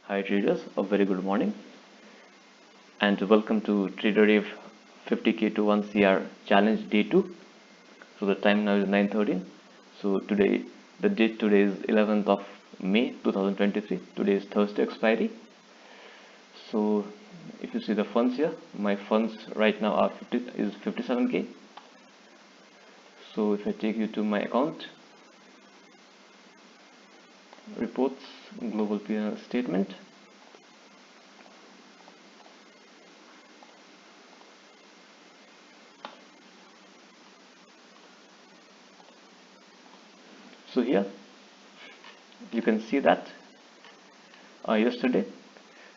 Hi traders, a very good morning and welcome to TraderAve 50k to 1 CR challenge day 2. So the time now is 9:13. So the date today is 11th of May 2023. Today is Thursday expiry. So if you see the funds here, my funds right now are 57k. So if I take you to my account, reports, global P&L statement. So here you can see that yesterday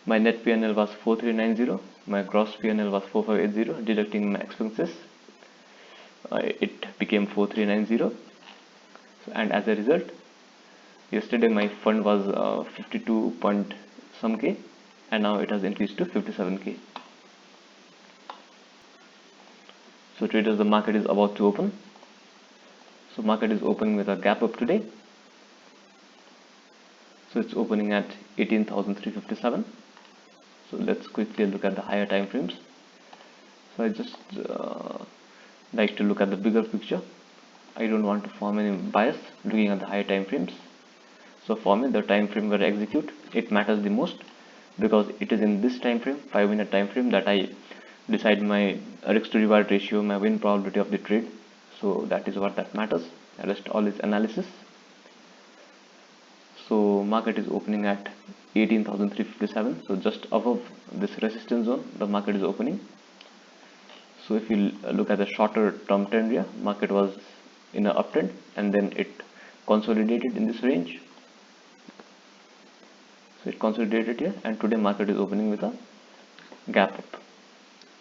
my net P&L was 4390, my gross P&L was 4580. Deducting my expenses, it became 4390. And as a result, yesterday my fund was 52 point some k, and now it has increased to 57k. So traders, the market is about to open. So market is opening with a gap up today. So it's opening at 18,357. So let's quickly look at the higher time frames. So I just like to look at the bigger picture. I don't want to form any bias looking at the higher time frames. So for me, the time frame where I execute, it matters the most, because it is in this time frame, 5-minute time frame, that I decide my risk to reward ratio, my win probability of the trade. So that is what that matters. The rest all is analysis. So market is opening at 18,357. So just above this resistance zone, the market is opening. So if you look at the shorter term trend here, market was in an uptrend and then it consolidated in this range. So it consolidated here, and today market is opening with a gap up.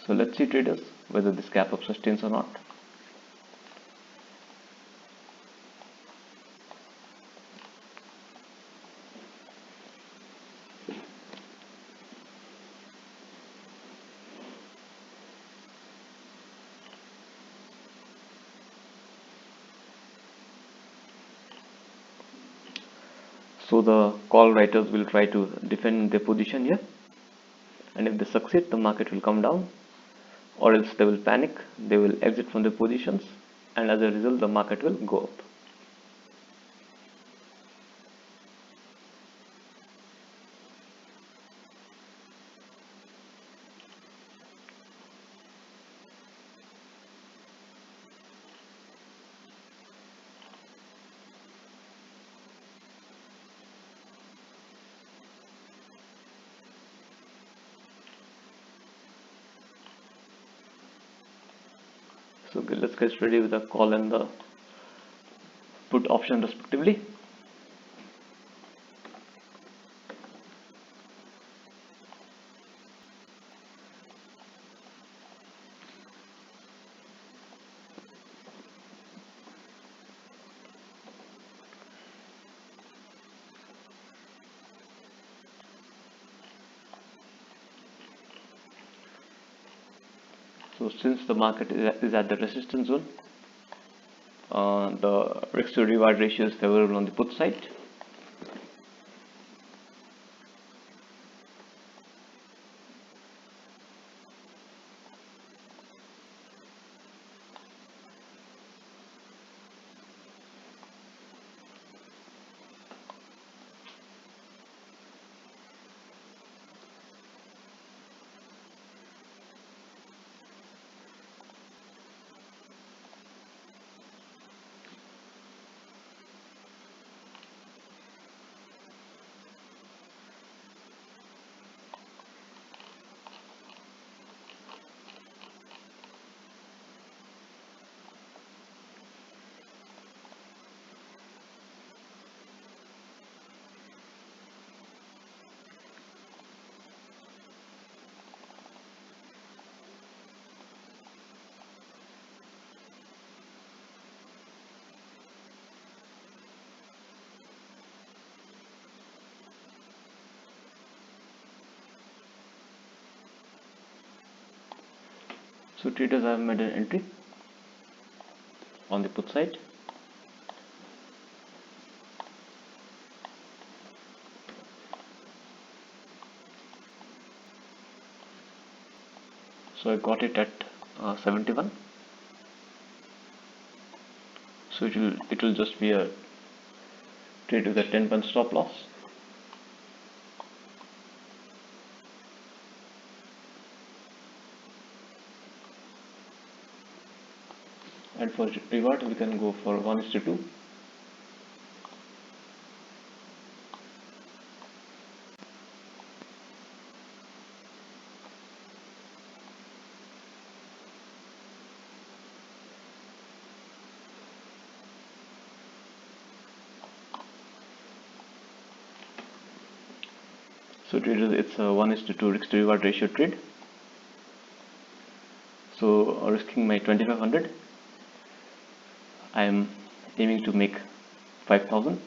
So let's see traders whether this gap up sustains or not. So the call writers will try to defend their position here, and if they succeed, the market will come down, or else they will panic, they will exit from their positions, and as a result the market will go up. So let's get ready with the call and the put option respectively. So since the market is at the resistance zone, the risk to reward ratio is favorable on the put side. So traders have made an entry on the put side. So I got it at 71. So it will just be a trade with a 10 point stop loss. And for reward we can go for 1:2. So traders, it's a 1:2 risk to reward ratio trade. So risking my 2500, I am aiming to make 5000.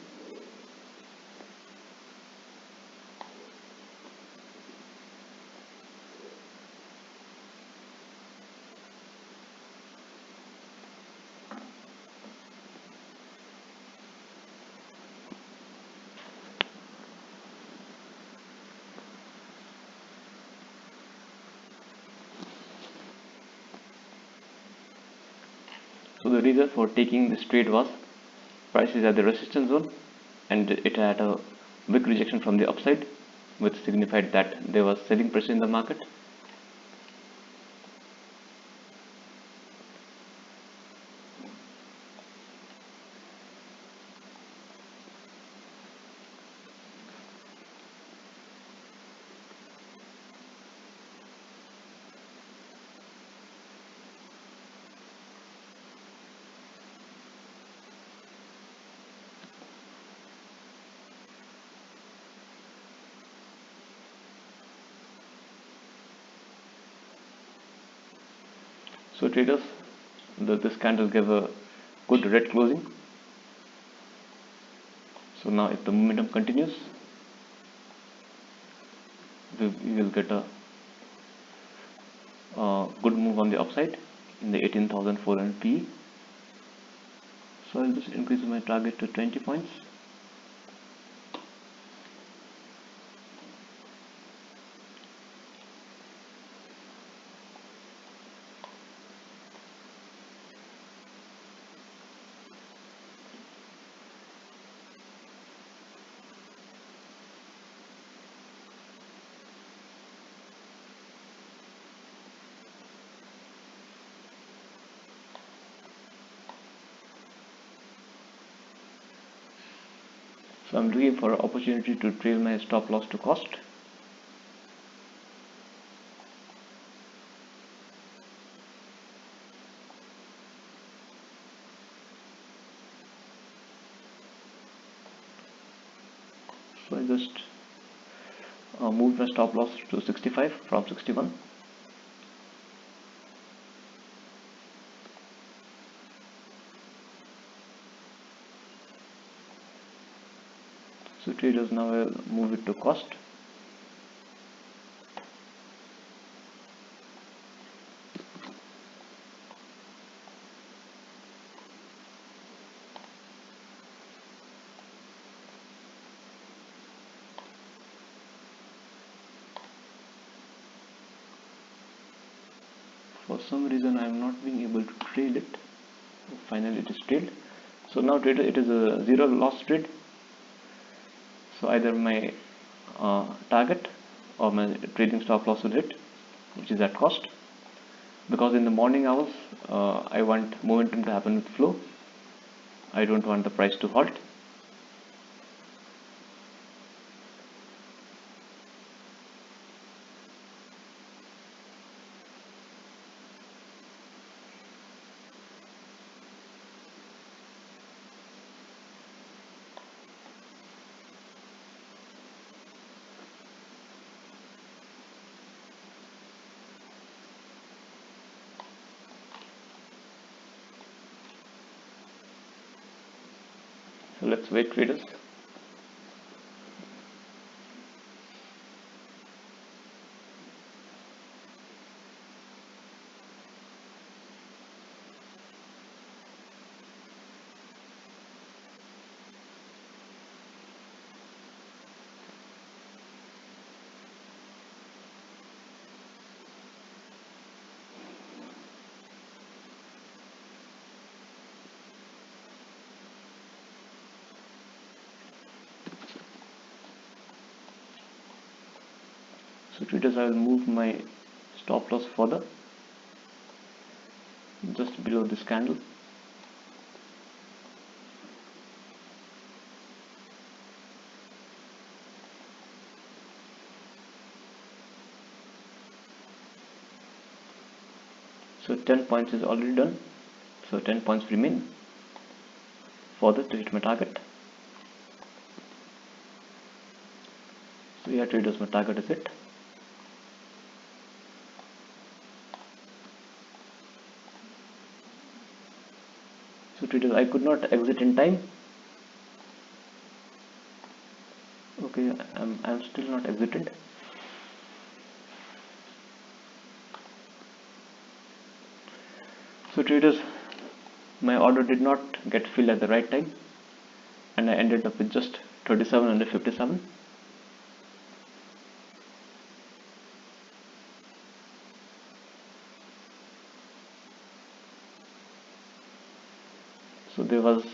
So the reason for taking this trade was price is at the resistance zone and it had a big rejection from the upside, which signified that there was selling pressure in the market. So traders, this candle gave a good red closing. So now if the momentum continues, we will get a good move on the upside in the 18,400 PE. So I'll just increase my target to 20 points. So I'm looking for an opportunity to trail my stop loss to cost. So I just moved my stop loss to 65 from 61. So traders, now I'll move it to cost. For some reason I am not being able to trail it. Finally it is trailed. So now trader, it is a zero loss trade. So either my target or my trading stop loss will hit, which is at cost. Because in the morning hours I want momentum to happen with flow. I don't want the price to halt. So let's wait, traders. So traders, I will move my stop loss further, just below this candle. So 10 points is already done, so 10 points remain further to hit my target. So yeah, traders, my target is hit. So traders, I could not exit in time. Okay, I'm still not exited. So traders, my order did not get filled at the right time, and I ended up with just 3757. So there was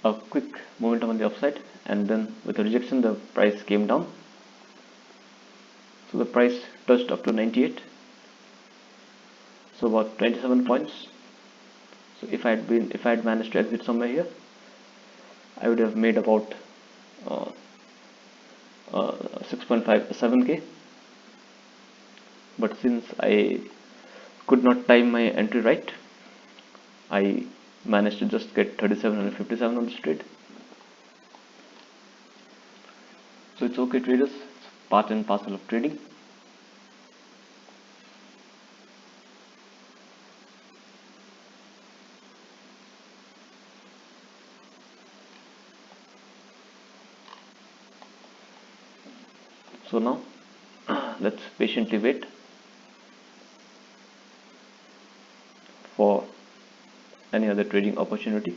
a quick momentum on the upside, and then with a rejection the price came down. So the price touched up to 98, so about 27 points. So if I had managed to exit somewhere here, I would have made about 6.57k. But since I could not time my entry right, I managed to just get 3757 on this trade. So it's okay, traders, it's part and parcel of trading. So now let's patiently wait for any other trading opportunity.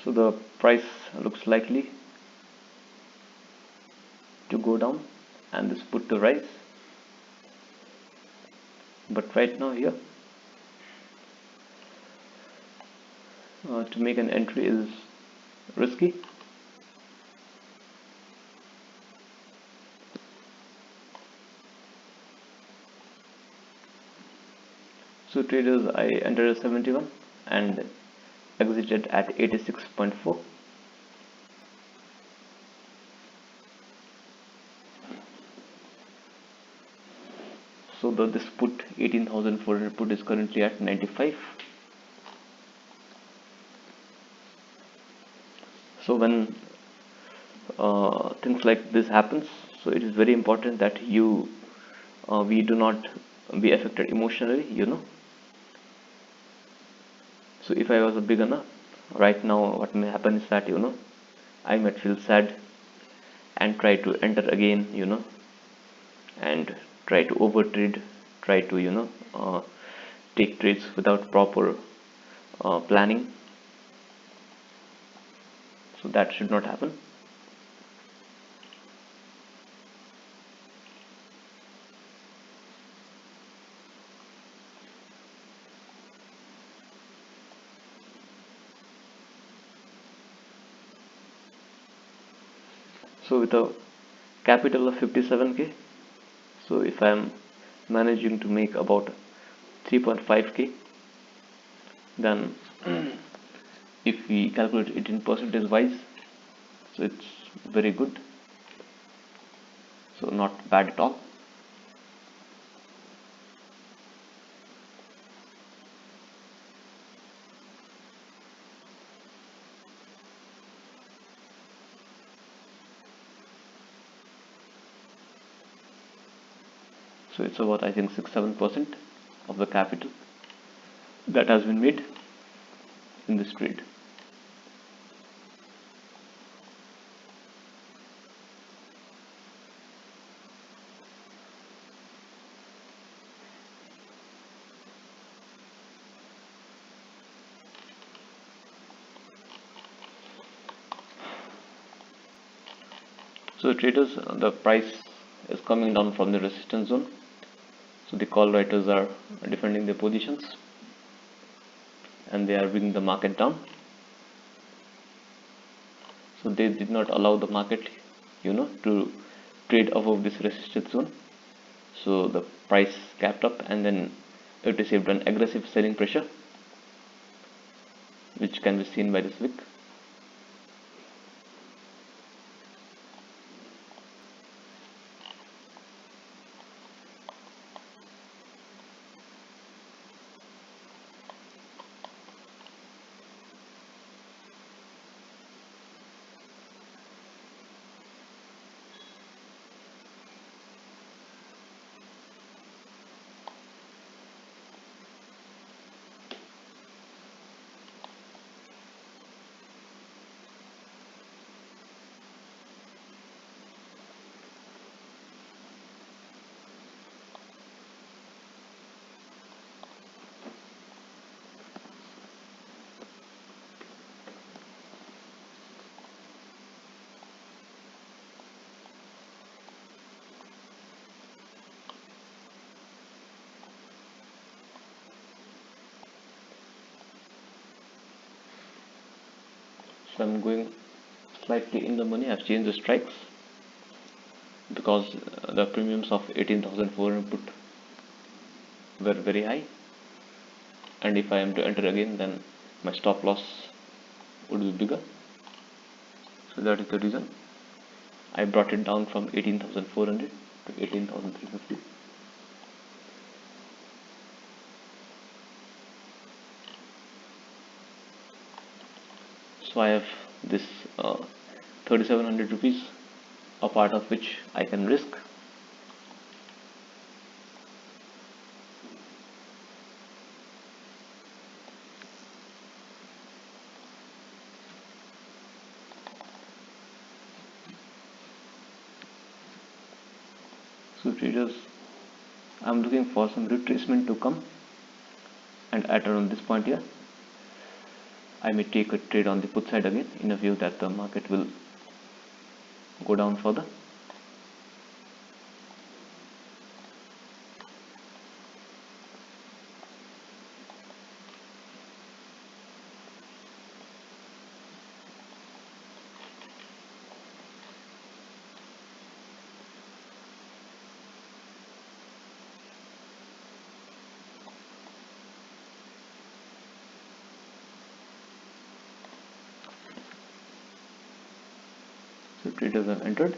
So the price looks likely to go down and this put to rise, but right now here to make an entry is risky. So traders, I entered at 71 and exited at 86.4. So this put 18,400 put is currently at 95. So when things like this happens, so it is very important that we do not be affected emotionally, So if I was a beginner right now, what may happen is that I might feel sad and try to enter again, and try to overtrade, try to take trades without proper planning. So that should not happen. So with a capital of 57k, so if I am managing to make about 3.5k, then if we calculate it in percentage wise, so it's very good, so not bad at all. So it's about, I think, 6-7% of the capital that has been made in this trade. So traders, the price is coming down from the resistance zone, so the call writers are defending their positions and they are bringing the market down. So they did not allow the market, to trade above this resistance zone. So the price gapped up and then it received an aggressive selling pressure, which can be seen by this wick. So I'm going slightly in the money. I've changed the strikes because the premiums of 18,400 put were very high, and if I am to enter again, then my stop loss would be bigger. So that is the reason I brought it down from 18,400 to 18,350. So I have this 3,700 rupees, a part of which I can risk. So traders, I'm looking for some retracement to come, and at around this point here, I may take a trade on the put side again in a view that the market will go down further. So traders have entered.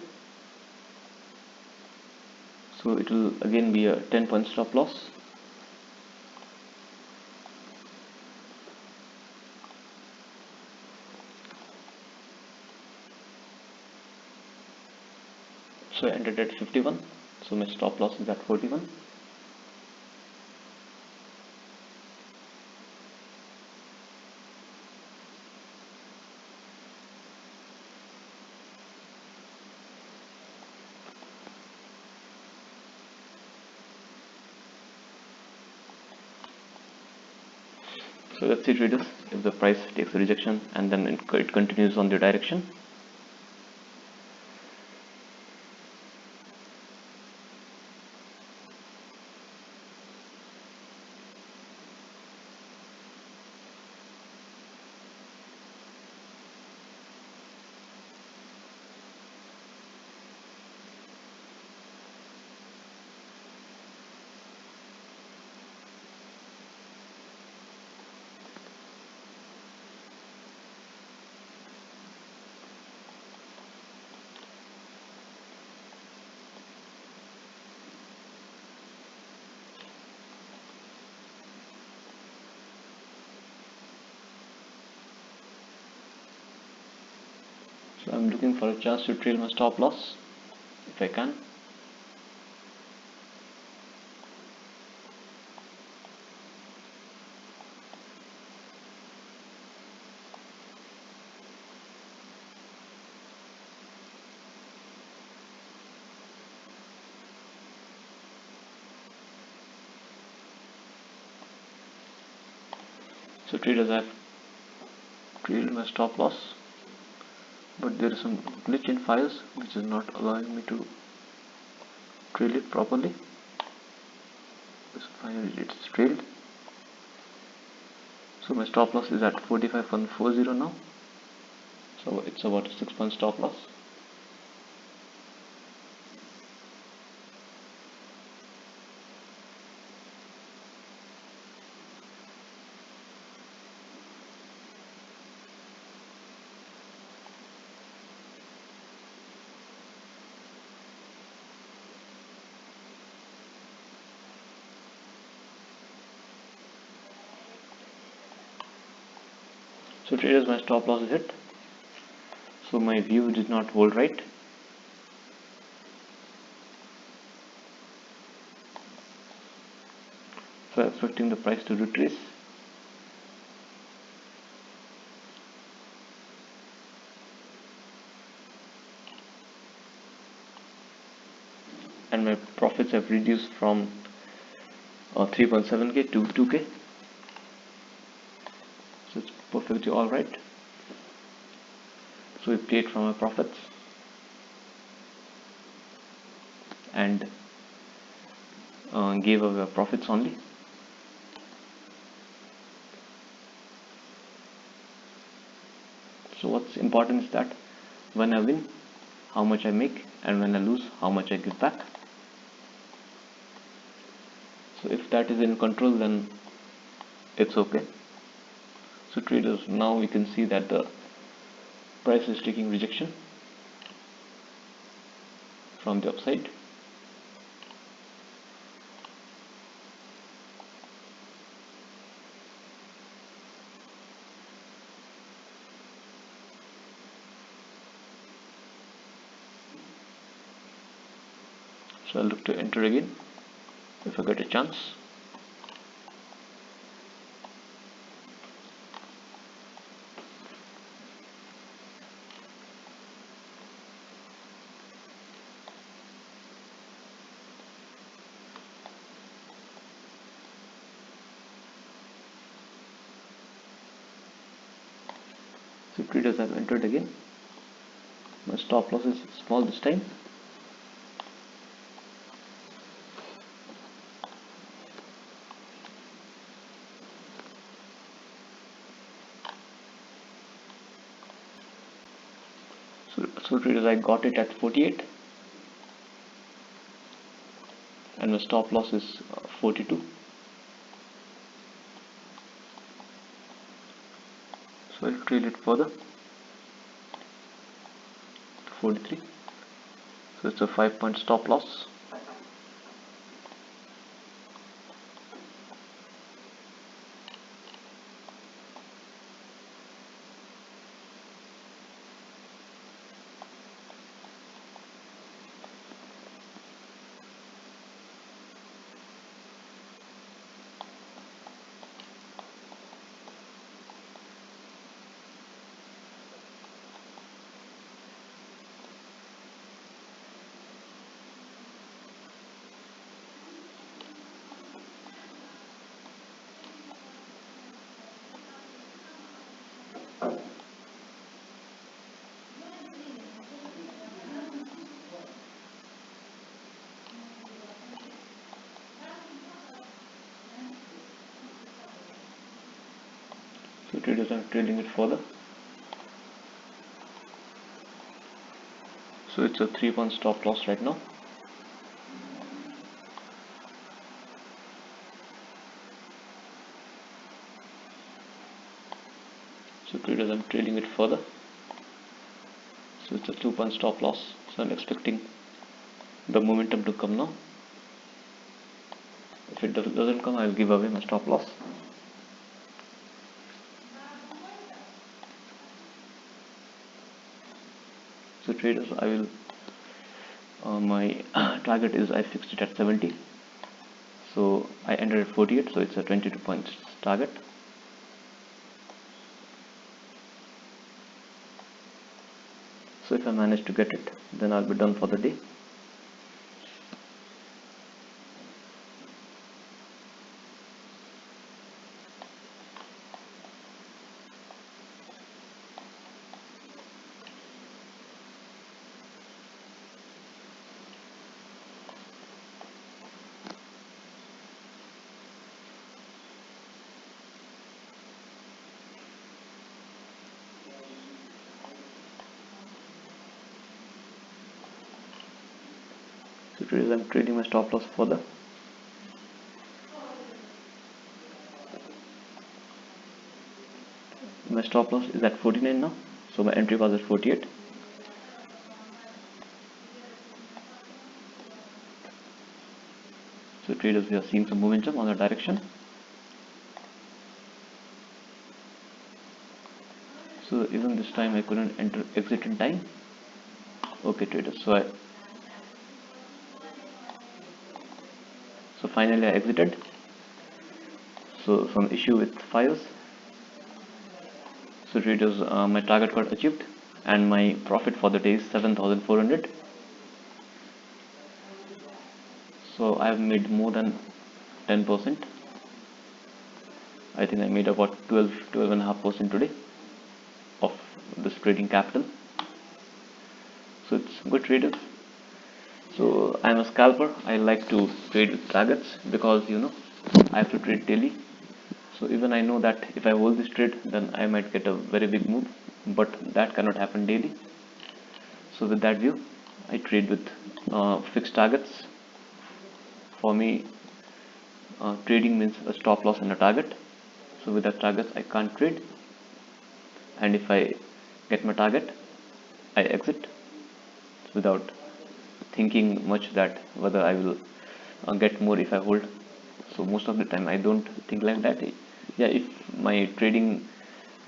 So it will again be a 10-point stop loss. So I entered at 51. So my stop loss is at 41. So let's see traders, if the price takes a rejection and then it continues on the direction. So I'm looking for a chance to trail my stop loss if I can. So traders, I've trailed my stop loss but there is some glitch in files which is not allowing me to trail it properly. So finally it's trailed. So my stop loss is at 45.40 now. So it's about a 6-point stop loss. So traders, my stop loss is hit. So my view did not hold right. So I'm expecting the price to retrace. And my profits have reduced from 3.7k to 2k. So it's perfectly alright. So we paid from our profits and gave away our profits only. So what's important is that when I win, how much I make, and when I lose, how much I give back. So if that is in control, then it's okay. So traders, now we can see that the price is taking rejection from the upside. So I'll look to enter again if I get a chance. So traders, have entered again. My stop loss is small this time. So traders, I got it at 48 and my stop loss is 42. So I'll trail it further to 43. So it's a 5-point stop loss. So traders, I'm trailing it further. So it's a 3-point stop loss right now. So traders, I'm trailing it further. So it's a 2-point stop loss. So I'm expecting the momentum to come now. If it doesn't come, I'll give away my stop loss. So traders, I will my target is, I fixed it at 70. So I entered at 48, so it's a 22 points target. So if I manage to get it, then I'll be done for the day. traders, I'm trading my stop loss further. My stop loss is at 49 now, so my entry was at 48. So traders, we are seeing some momentum on the direction. So even this time I couldn't exit in time. Okay traders, so finally I exited. So some issue with files. So traders, my target got achieved and my profit for the day is 7,400. So I have made more than 10%. I think I made about 12.5% today of this trading capital. So it's good traders. So I'm a scalper. I like to trade with targets because I have to trade daily. So even I know that if I hold this trade, then I might get a very big move, but that cannot happen daily. So with that view, I trade with fixed targets. For me, trading means a stop loss and a target. So with that target, I can't trade. And if I get my target, I exit without thinking much that whether I will get more if I hold. So most of the time I don't think like that. Yeah, if my trading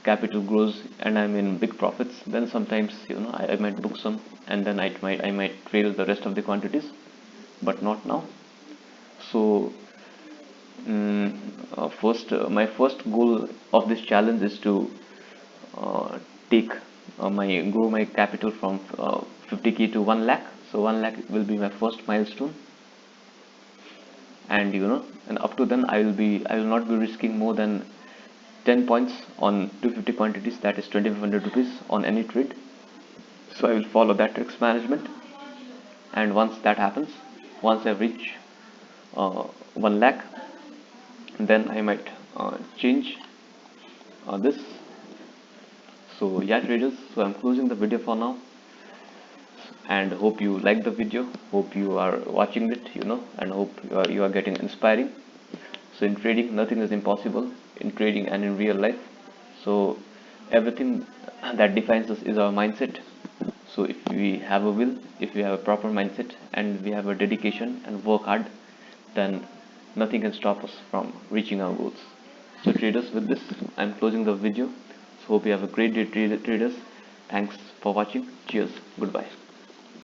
capital grows and I'm in big profits, then sometimes I might book some, and then I might trail the rest of the quantities, but not now. So my first goal of this challenge is to take grow my capital from 50k to 1 lakh. So 1 lakh will be my first milestone, and and up to then I will not be risking more than 10 points on 250 quantities, that is 2500 rupees on any trade. So I will follow that risk management, and once that happens, once I reach 1 lakh, then I might change this. So yeah traders, so I'm closing the video for now, and hope you like the video, hope you are watching it, and hope you are getting inspiring. So in trading, nothing is impossible in trading and in real life. So everything that defines us is our mindset. So if we have a will, if we have a proper mindset, and we have a dedication and work hard, then nothing can stop us from reaching our goals. So traders, with this I'm closing the video. So hope you have a great day traders. Thanks for watching. Cheers. Goodbye.